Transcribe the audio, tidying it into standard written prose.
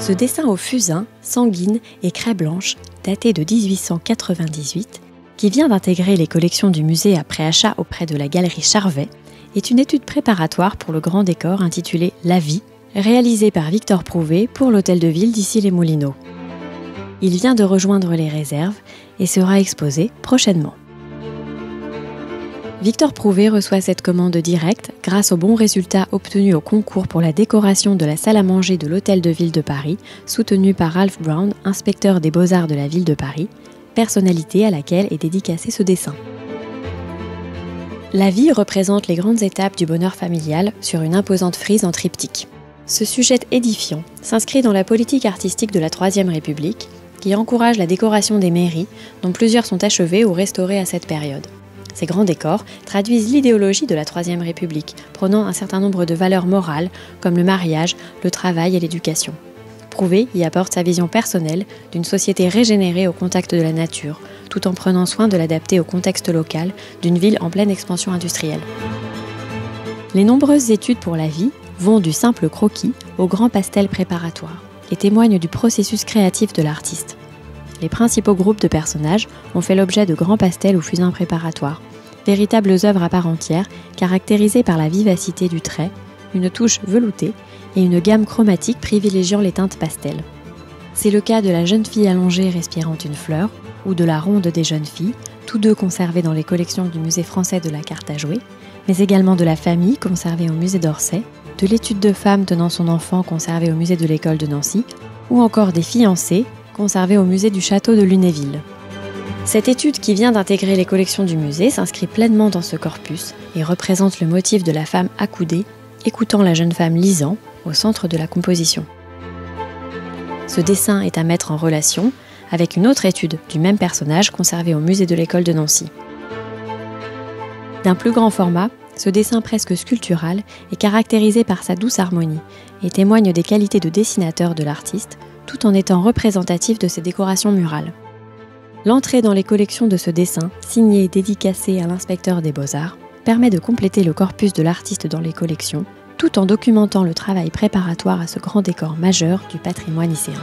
Ce dessin au fusain, sanguine et craie blanche, daté de 1898, qui vient d'intégrer les collections du musée après achat auprès de la galerie Charvet, est une étude préparatoire pour le grand décor intitulé La Vie, réalisée par Victor Prouvé pour l'hôtel de ville d'Issy-les-Moulineaux. Il vient de rejoindre les réserves et sera exposé prochainement. Victor Prouvé reçoit cette commande directe grâce aux bons résultats obtenus au concours pour la décoration de la salle à manger de l'Hôtel de Ville de Paris, soutenu par Ralph Brown, inspecteur des Beaux-Arts de la Ville de Paris, personnalité à laquelle est dédicacé ce dessin. La vie représente les grandes étapes du bonheur familial sur une imposante frise en triptyque. Ce sujet édifiant s'inscrit dans la politique artistique de la Troisième République, qui encourage la décoration des mairies, dont plusieurs sont achevées ou restaurées à cette période. Ces grands décors traduisent l'idéologie de la Troisième République, prônant un certain nombre de valeurs morales, comme le mariage, le travail et l'éducation. Prouvé y apporte sa vision personnelle d'une société régénérée au contact de la nature, tout en prenant soin de l'adapter au contexte local d'une ville en pleine expansion industrielle. Les nombreuses études pour la vie vont du simple croquis au grand pastel préparatoire et témoignent du processus créatif de l'artiste. Les principaux groupes de personnages ont fait l'objet de grands pastels ou fusains préparatoires, véritables œuvres à part entière, caractérisées par la vivacité du trait, une touche veloutée et une gamme chromatique privilégiant les teintes pastel. C'est le cas de la jeune fille allongée respirant une fleur, ou de la ronde des jeunes filles, tous deux conservés dans les collections du musée français de la carte à jouer, mais également de la famille conservée au musée d'Orsay, de l'étude de femme tenant son enfant conservée au musée de l'école de Nancy, ou encore des fiancés conservée au musée du château de Lunéville. Cette étude qui vient d'intégrer les collections du musée s'inscrit pleinement dans ce corpus et représente le motif de la femme accoudée, écoutant la jeune femme lisant, au centre de la composition. Ce dessin est à mettre en relation avec une autre étude du même personnage conservée au musée de l'école de Nancy. D'un plus grand format, ce dessin presque sculptural est caractérisé par sa douce harmonie et témoigne des qualités de dessinateur de l'artiste, tout en étant représentatif de ses décorations murales. L'entrée dans les collections de ce dessin, signé et dédicacé à l'inspecteur des Beaux-Arts, permet de compléter le corpus de l'artiste dans les collections, tout en documentant le travail préparatoire à ce grand décor majeur du patrimoine icéen.